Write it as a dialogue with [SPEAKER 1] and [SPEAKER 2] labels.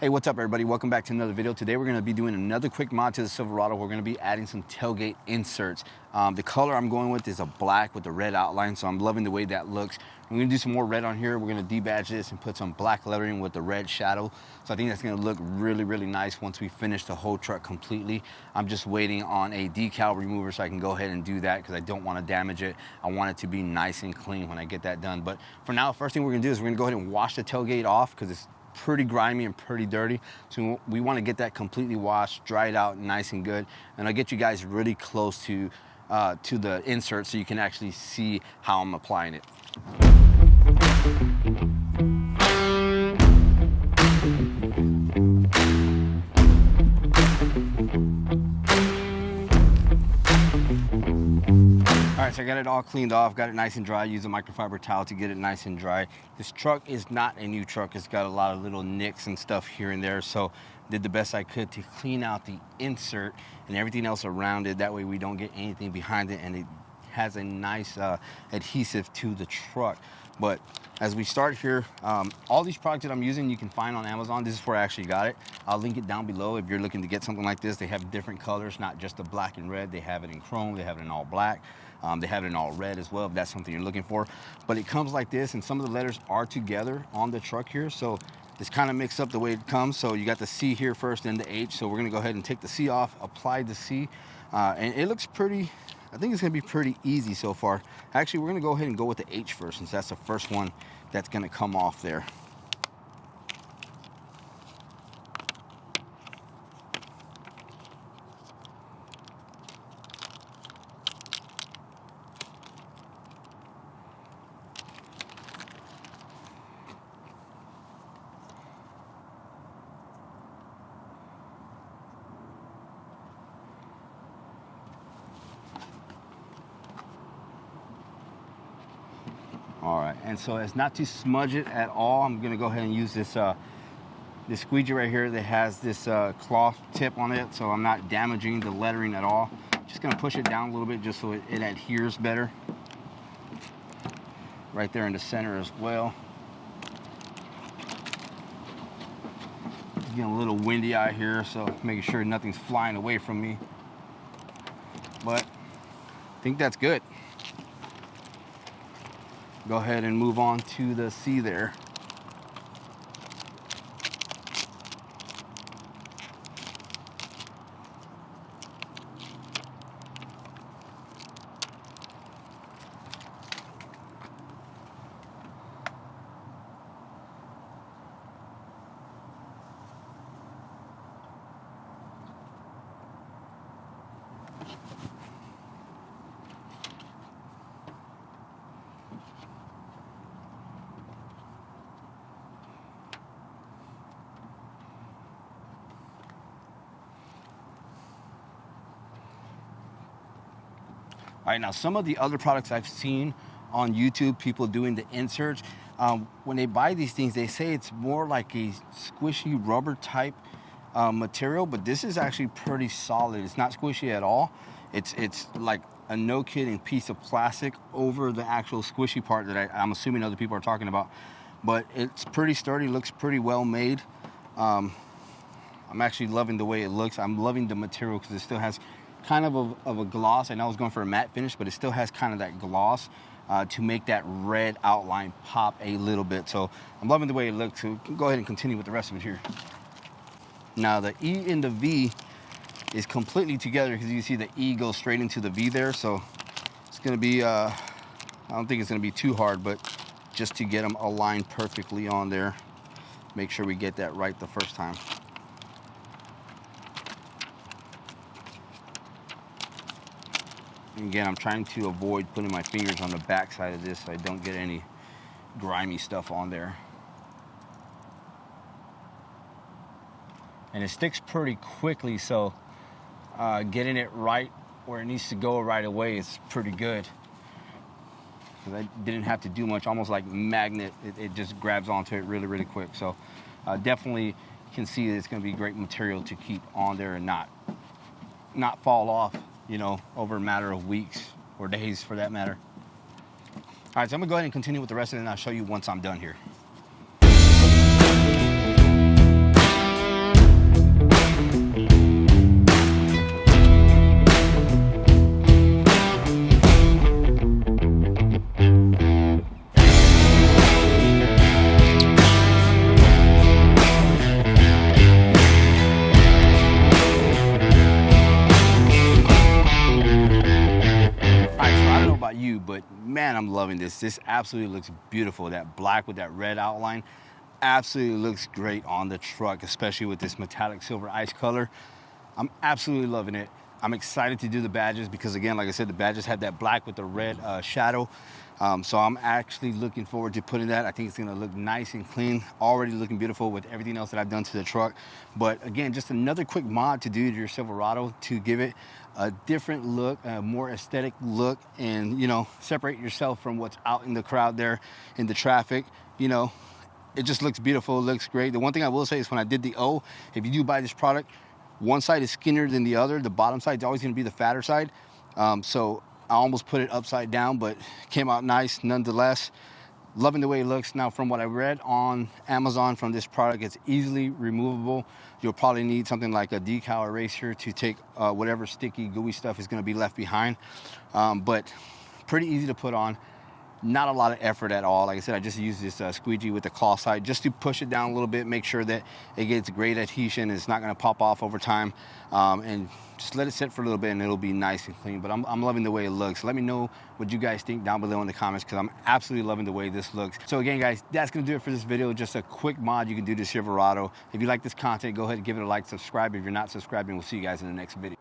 [SPEAKER 1] Hey, what's up everybody? Welcome back to another video. Today we're going to be doing another quick mod to the Silverado. We're going to be adding some tailgate inserts. The color I'm going with is a black with a red outline, so I'm loving the way that looks. I'm going to do some more red on here. We're going to debadge this and put some black lettering with the red shadow. So I think that's going to look really, really nice once we finish the whole truck completely. I'm just waiting on a decal remover so I can go ahead and do that because I don't want to damage it. I want it to be nice and clean when I get that done. But for now, first thing we're going to do is we're going to go ahead and wash the tailgate off because it's pretty grimy and pretty dirty, so we want to get that completely washed, dried out nice and good, and I'll get you guys really close to the insert so you can actually see how I'm applying it. All right, so I got it all cleaned off, got it nice and dry. Use a microfiber towel to get it nice and dry. This truck is not a new truck. It's got a lot of little nicks and stuff here and there, so did the best I could to clean out the insert and everything else around it. That way we don't get anything behind it, and it has a nice adhesive to the truck. But as we start here, all these products that I'm using you can find on Amazon. This is where I actually got it. I'll link it down below if you're looking to get something like this. They have different colors, not just the black and red. They have it in chrome, they have it in all black. They have it in all red as well, if that's something you're looking for. But it comes like this, and some of the letters are together on the truck here, so it's kind of mixed up the way it comes. So you got the C here first, then the H. So we're gonna go ahead and take the C off, apply the C, and it looks pretty, I think it's gonna be pretty easy so far. Actually, we're gonna go ahead and go with the H first, since that's the first one that's gonna come off there. All right, and so as not to smudge it at all, I'm gonna go ahead and use this this squeegee right here that has this cloth tip on it, so I'm not damaging the lettering at all. Just gonna push it down a little bit just so it adheres better. Right there in the center as well. It's getting a little windy out here, so making sure nothing's flying away from me. But I think that's good. Go ahead and move on to the C there. All right, now some of the other products I've seen on YouTube, people doing the inserts, when they buy these things, they say it's more like a squishy rubber type material, but this is actually pretty solid. It's not squishy at all. It's like a no kidding piece of plastic over the actual squishy part that I'm assuming other people are talking about. But it's pretty sturdy, looks pretty well made. I'm actually loving the way it looks. I'm loving the material because it still has kind of a gloss. I know I was going for a matte finish, but it still has kind of that gloss to make that red outline pop a little bit. So I'm loving the way it looks. So we can go ahead and continue with the rest of it here. Now the E and the V is completely together because you see the E goes straight into the V there. So it's going to be, I don't think it's going to be too hard, but just to get them aligned perfectly on there, make sure we get that right the first time. Again, I'm trying to avoid putting my fingers on the back side of this so I don't get any grimy stuff on there. And it sticks pretty quickly, so getting it right where it needs to go right away is pretty good. I didn't have to do much, almost like magnet. It just grabs onto it really, really quick. So definitely can see that it's going to be great material to keep on there and not fall off, you know, over a matter of weeks or days for that matter. All right, so I'm gonna go ahead and continue with the rest of it, and I'll show you once I'm done here. man, I'm loving this. This absolutely looks beautiful. That black with that red outline absolutely looks great on the truck, especially with this metallic silver ice color. I'm absolutely loving it. I'm excited to do the badges because, again, like I said, the badges have that black with the red shadow. So I'm actually looking forward to putting that. I think it's gonna look nice and clean, already looking beautiful with everything else that I've done to the truck. But again, just another quick mod to do to your Silverado to give it a different look, a more aesthetic look, and, you know, separate yourself from what's out in the crowd there in the traffic. You know, it just looks beautiful, it looks great. The one thing I will say is when I did the O, if you do buy this product, one side is skinnier than the other. The bottom side is always gonna be the fatter side. So I almost put it upside down, but came out nice nonetheless. Loving the way it looks. Now, from what I read on Amazon from this product, it's easily removable. You'll probably need something like a decal eraser to take whatever sticky, gooey stuff is gonna be left behind. But pretty easy to put on. Not a lot of effort at all. Like I said, I just use this squeegee with the claw side just to push it down a little bit, make sure that it gets great adhesion. It's not gonna pop off over time. And just let it sit for a little bit and it'll be nice and clean. But I'm loving the way it looks. Let me know what you guys think down below in the comments because I'm absolutely loving the way this looks. So again, guys, that's gonna do it for this video. Just a quick mod you can do to Silverado. If you like this content, go ahead and give it a like, subscribe if you're not subscribing. We'll see you guys in the next video.